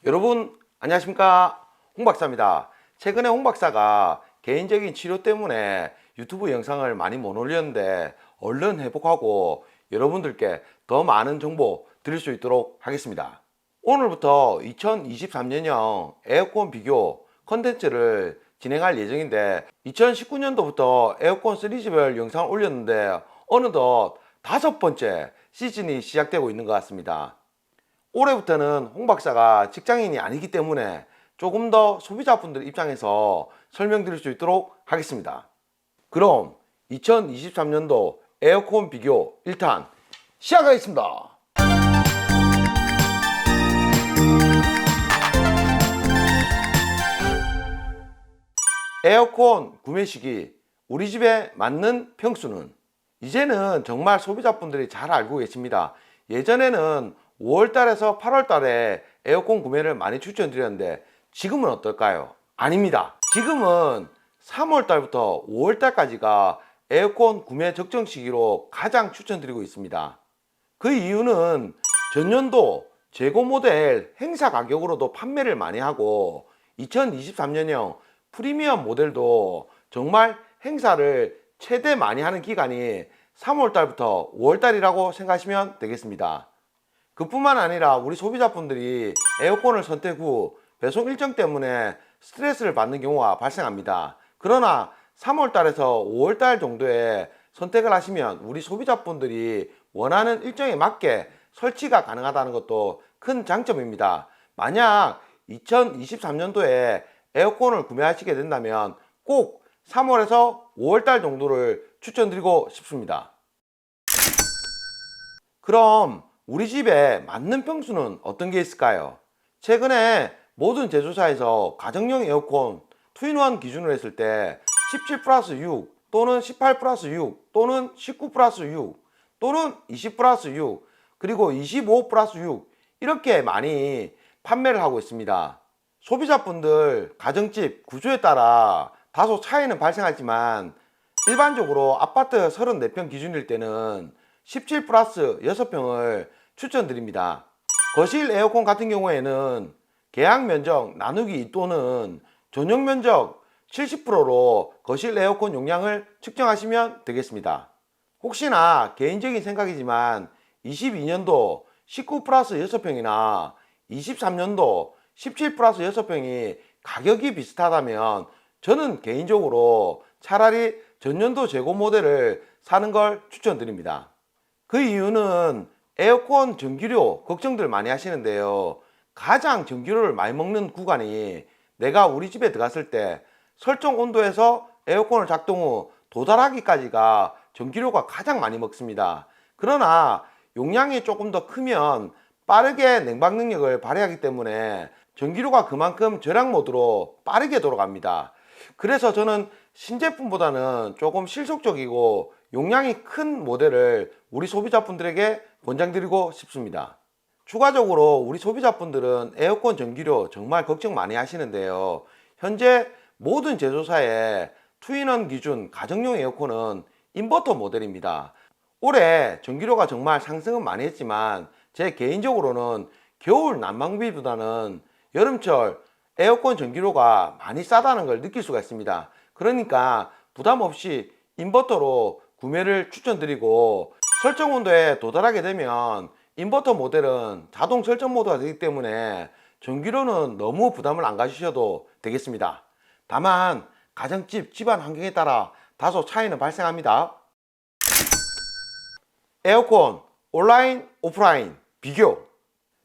여러분 안녕하십니까, 홍 박사입니다. 최근에 홍 박사가 개인적인 치료 때문에 유튜브 영상을 많이 못 올렸는데 얼른 회복하고 여러분들께 더 많은 정보 드릴 수 있도록 하겠습니다. 오늘부터 2023년형 에어컨 비교 컨텐츠를 진행할 예정인데, 2019년도부터 에어컨 시리즈별 영상을 올렸는데 어느덧 5번째 시즌이 시작되고 있는 것 같습니다. 올해부터는 홍 박사가 직장인이 아니기 때문에 조금 더 소비자분들 입장에서 설명드릴 수 있도록 하겠습니다. 그럼 2023년도 에어컨 비교 1탄 시작하겠습니다. 에어컨 구매 시기, 우리 집에 맞는 평수는? 이제는 정말 소비자분들이 잘 알고 계십니다. 예전에는 5월달에서 8월달에 에어컨 구매를 많이 추천드렸는데 지금은 어떨까요? 아닙니다. 지금은 3월달부터 5월달까지가 에어컨 구매 적정 시기로 가장 추천드리고 있습니다. 그 이유는 전년도 재고 모델 행사 가격으로도 판매를 많이 하고, 2023년형 프리미엄 모델도 정말 행사를 최대 많이 하는 기간이 3월달부터 5월달이라고 생각하시면 되겠습니다. 그뿐만 아니라 우리 소비자분들이 에어컨을 선택 후 배송 일정 때문에 스트레스를 받는 경우가 발생합니다. 그러나 3월달에서 5월달 정도에 선택을 하시면 우리 소비자분들이 원하는 일정에 맞게 설치가 가능하다는 것도 큰 장점입니다. 만약 2023년도에 에어컨을 구매하시게 된다면 꼭 3월에서 5월달 정도를 추천드리고 싶습니다. 그럼 우리 집에 맞는 평수는 어떤 게 있을까요? 최근에 모든 제조사에서 가정용 에어컨 투인원 기준으로 했을 때 17 플러스 6 또는 18 플러스 6 또는 19 플러스 6 또는 20 플러스 6 그리고 25 플러스 6 이렇게 많이 판매를 하고 있습니다. 소비자분들 가정집 구조에 따라 다소 차이는 발생하지만 일반적으로 아파트 34평 기준일 때는 17 플러스 6평을 추천드립니다. 거실 에어컨 같은 경우에는 계약 면적 나누기 2 또는 전용 면적 70%로 거실 에어컨 용량을 측정하시면 되겠습니다. 혹시나 개인적인 생각이지만 22년도 19 플러스 6평이나 23년도 17 플러스 6평이 가격이 비슷하다면 저는 개인적으로 차라리 전년도 재고 모델을 사는 걸 추천드립니다. 그 이유는 에어컨 전기료 걱정들 많이 하시는데요. 가장 전기료를 많이 먹는 구간이 내가 우리 집에 들어갔을 때 설정 온도에서 에어컨을 작동 후 도달하기까지가 전기료가 가장 많이 먹습니다. 그러나 용량이 조금 더 크면 빠르게 냉방 능력을 발휘하기 때문에 전기료가 그만큼 절약 모드로 빠르게 돌아갑니다. 그래서 저는 신제품보다는 조금 실속적이고 용량이 큰 모델을 우리 소비자분들에게 권장드리고 싶습니다. 추가적으로 우리 소비자분들은 에어컨 전기료 정말 걱정 많이 하시는데요. 현재 모든 제조사의 투인원 기준 가정용 에어컨은 인버터 모델입니다. 올해 전기료가 정말 상승은 많이 했지만 제 개인적으로는 겨울 난방비보다는 여름철 에어컨 전기료가 많이 싸다는 걸 느낄 수가 있습니다. 그러니까 부담 없이 인버터로 구매를 추천드리고, 설정 온도에 도달하게 되면 인버터 모델은 자동 설정 모드가 되기 때문에 전기료는 너무 부담을 안 가지셔도 되겠습니다. 다만 가정집 집안 환경에 따라 다소 차이는 발생합니다. 에어컨 온라인 오프라인 비교.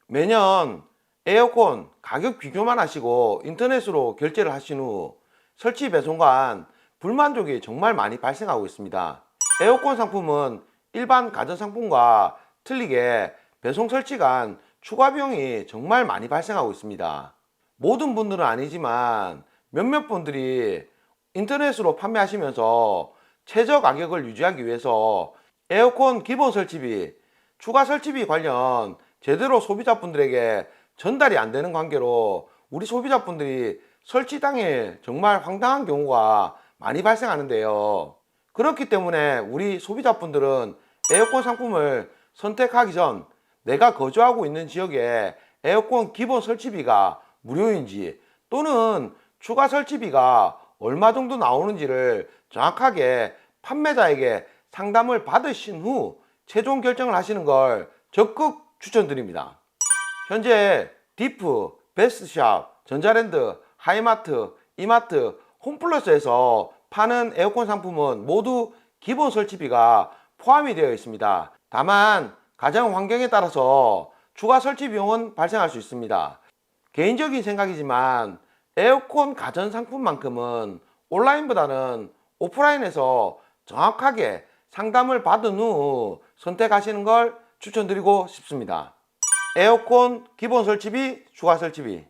매년 에어컨 가격 비교만 하시고 인터넷으로 결제를 하신 후 설치 배송간 불만족이 정말 많이 발생하고 있습니다. 에어컨 상품은 일반 가전 상품과 틀리게 배송 설치간 추가 비용이 정말 많이 발생하고 있습니다. 모든 분들은 아니지만 몇몇 분들이 인터넷으로 판매하시면서 최저 가격을 유지하기 위해서 에어컨 기본 설치비, 추가 설치비 관련 제대로 소비자분들에게 전달이 안 되는 관계로 우리 소비자분들이 설치 당일 정말 황당한 경우가 많이 발생하는데요. 그렇기 때문에 우리 소비자분들은 에어컨 상품을 선택하기 전 내가 거주하고 있는 지역에 에어컨 기본 설치비가 무료인지 또는 추가 설치비가 얼마 정도 나오는지를 정확하게 판매자에게 상담을 받으신 후 최종 결정을 하시는 걸 적극 추천드립니다. 현재 디프, 베스트샵, 전자랜드, 하이마트, 이마트, 홈플러스에서 파는 에어컨 상품은 모두 기본 설치비가 포함이 되어 있습니다. 다만 가정 환경에 따라서 추가 설치 비용은 발생할 수 있습니다. 개인적인 생각이지만 에어컨 가전 상품만큼은 온라인보다는 오프라인에서 정확하게 상담을 받은 후 선택하시는 걸 추천드리고 싶습니다. 에어컨 기본 설치비, 추가 설치비.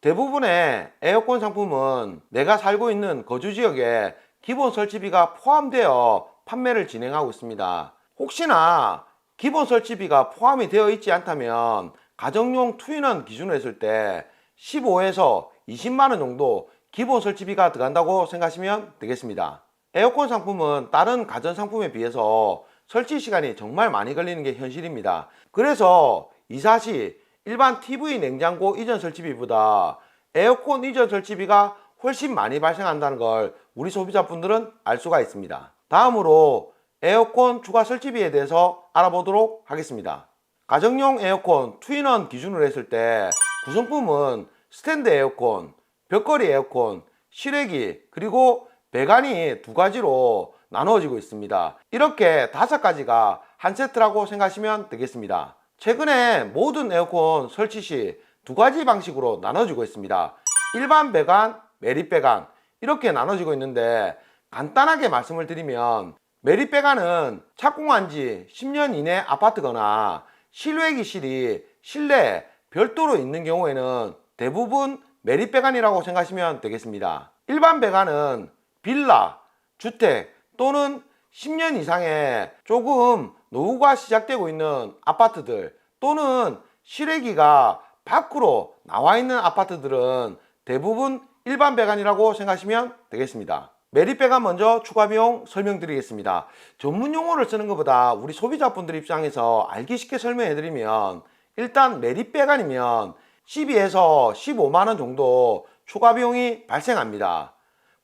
대부분의 에어컨 상품은 내가 살고 있는 거주 지역에 기본 설치비가 포함되어 판매를 진행하고 있습니다. 혹시나 기본 설치비가 포함이 되어 있지 않다면 가정용 투인원 기준으로 했을 때 15에서 20만원 정도 기본 설치비가 들어간다고 생각하시면 되겠습니다. 에어컨 상품은 다른 가전 상품에 비해서 설치 시간이 정말 많이 걸리는 게 현실입니다. 그래서 이사 시 일반 TV 냉장고 이전 설치비보다 에어컨 이전 설치비가 훨씬 많이 발생한다는 걸 우리 소비자분들은 알 수가 있습니다. 다음으로 에어컨 추가 설치비에 대해서 알아보도록 하겠습니다. 가정용 에어컨 투인원 기준으로 했을 때 구성품은 스탠드 에어컨, 벽걸이 에어컨, 실외기, 그리고 배관이 두 가지로 나누어지고 있습니다. 이렇게 5가지가 한 세트라고 생각하시면 되겠습니다. 최근에 모든 에어컨 설치 시 2가지 방식으로 나눠지고 있습니다. 일반 배관, 매립 배관 이렇게 나눠지고 있는데 간단하게 말씀을 드리면 매립 배관은 착공한 지 10년 이내 아파트거나 실외기실이 실내에 별도로 있는 경우에는 대부분 매립 배관이라고 생각하시면 되겠습니다. 일반 배관은 빌라, 주택 또는 10년 이상의 조금 노후가 시작되고 있는 아파트들 또는 실외기가 밖으로 나와 있는 아파트들은 대부분 일반 배관이라고 생각하시면 되겠습니다. 매립 배관 먼저 추가 비용 설명드리겠습니다. 전문 용어를 쓰는 것보다 우리 소비자분들 입장에서 알기 쉽게 설명해 드리면 일단 매립 배관이면 12에서 15만원 정도 추가 비용이 발생합니다.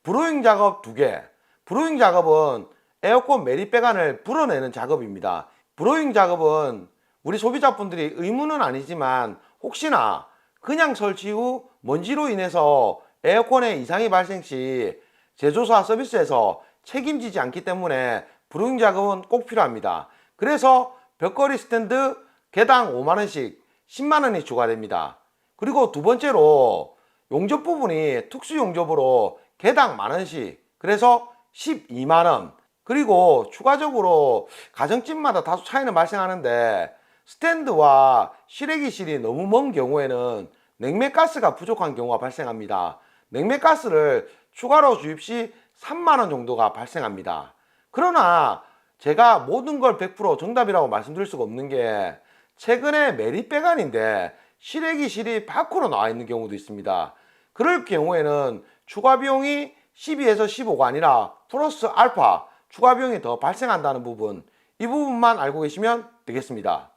브로잉 작업 2개. 브로잉 작업은 에어컨 매립 배관을 불어내는 작업입니다. 브로잉 작업은 우리 소비자분들이 의무는 아니지만 혹시나 그냥 설치 후 먼지로 인해서 에어컨에 이상이 발생 시 제조사 서비스에서 책임지지 않기 때문에 브로잉 작업은 꼭 필요합니다. 그래서 벽걸이 스탠드 개당 5만원씩 10만원이 추가됩니다. 그리고 두 번째로 용접 부분이 특수 용접으로 개당 만원씩 그래서 12만원. 그리고 추가적으로 가정집마다 다소 차이는 발생하는데 스탠드와 실외기실이 너무 먼 경우에는 냉매가스가 부족한 경우가 발생합니다. 냉매가스를 추가로 주입 시 3만원 정도가 발생합니다. 그러나 제가 모든 걸 100% 정답이라고 말씀드릴 수가 없는 게 최근에 매립 배관인데 실외기실이 밖으로 나와 있는 경우도 있습니다. 그럴 경우에는 추가 비용이 12에서 15가 아니라 플러스 알파 추가 비용이 더 발생한다는 부분, 이 부분만 알고 계시면 되겠습니다.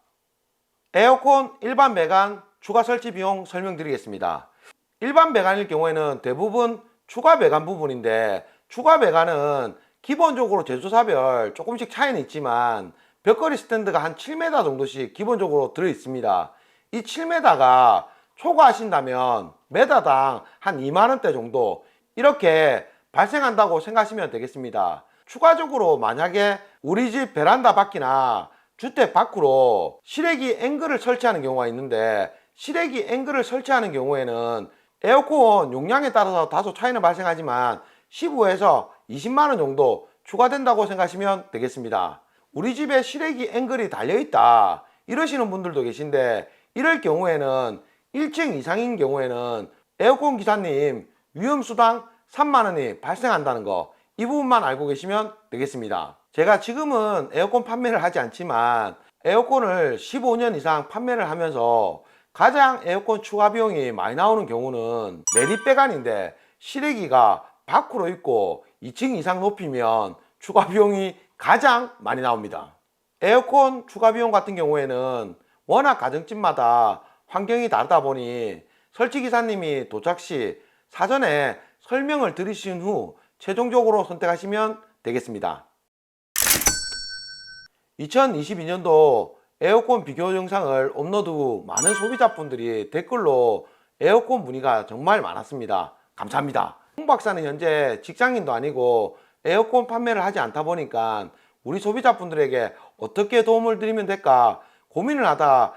에어컨 일반 배관 추가 설치 비용 설명드리겠습니다. 일반 배관일 경우에는 대부분 추가 배관 부분인데 추가 배관은 기본적으로 제조사별 조금씩 차이는 있지만 벽걸이 스탠드가 한 7m 정도씩 기본적으로 들어 있습니다. 이 7m가 초과하신다면 메다당 한 2만원대 정도 이렇게 발생한다고 생각하시면 되겠습니다. 추가적으로 만약에 우리 집 베란다 밖이나 주택 밖으로 실외기 앵글을 설치하는 경우가 있는데 실외기 앵글을 설치하는 경우에는 에어컨 용량에 따라서 다소 차이는 발생하지만 15에서 20만원 정도 추가된다고 생각하시면 되겠습니다. 우리 집에 실외기 앵글이 달려있다 이러시는 분들도 계신데 이럴 경우에는 1층 이상인 경우에는 에어컨 기사님 위험수당 3만원이 발생한다는 거, 이 부분만 알고 계시면 되겠습니다. 제가 지금은 에어컨 판매를 하지 않지만 에어컨을 15년 이상 판매를 하면서 가장 에어컨 추가 비용이 많이 나오는 경우는 매립 배관인데 실외기가 밖으로 있고 2층 이상 높이면 추가 비용이 가장 많이 나옵니다. 에어컨 추가 비용 같은 경우에는 워낙 가정집마다 환경이 다르다 보니 설치기사님이 도착 시 사전에 설명을 들으신 후 최종적으로 선택하시면 되겠습니다. 2022년도 에어컨 비교 영상을 업로드 후 많은 소비자분들이 댓글로 에어컨 문의가 정말 많았습니다. 감사합니다. 홍 박사는 현재 직장인도 아니고 에어컨 판매를 하지 않다 보니까 우리 소비자분들에게 어떻게 도움을 드리면 될까 고민을 하다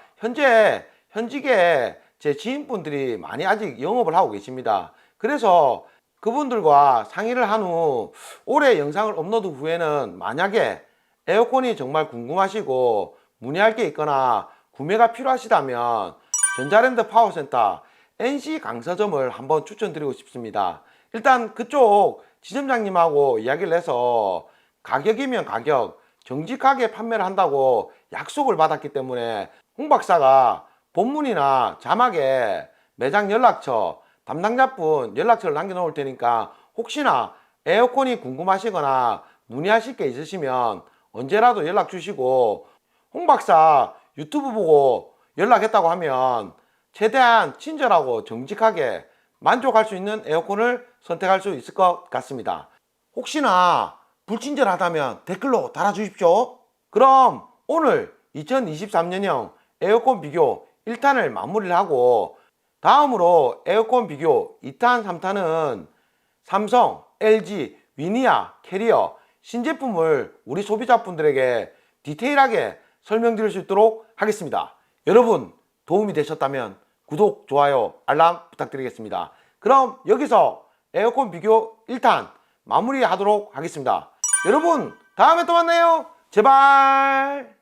현직에 제 지인분들이 많이 아직 영업을 하고 계십니다. 그래서 그분들과 상의를 한 후 올해 영상을 업로드 후에는 만약에 에어컨이 정말 궁금하시고 문의할 게 있거나 구매가 필요하시다면 전자랜드 파워센터 NC 강서점을 한번 추천드리고 싶습니다. 일단 그쪽 지점장님하고 이야기를 해서 가격이면 가격 정직하게 판매를 한다고 약속을 받았기 때문에 홍 박사가 본문이나 자막에 매장 연락처 담당자분 연락처를 남겨 놓을 테니까 혹시나 에어컨이 궁금하시거나 문의하실 게 있으시면 언제라도 연락 주시고 홍 박사 유튜브 보고 연락했다고 하면 최대한 친절하고 정직하게 만족할 수 있는 에어컨을 선택할 수 있을 것 같습니다. 혹시나 불친절하다면 댓글로 달아주십시오. 그럼 오늘 2023년형 에어컨 비교 1탄을 마무리를 하고 다음으로 에어컨 비교 2탄, 3탄은 삼성, LG, 위니아, 캐리어 신제품을 우리 소비자분들에게 디테일하게 설명드릴 수 있도록 하겠습니다. 여러분 도움이 되셨다면 구독, 좋아요, 알람 부탁드리겠습니다. 그럼 여기서 에어컨 비교 1탄 마무리하도록 하겠습니다. 여러분 다음에 또 만나요. 제발.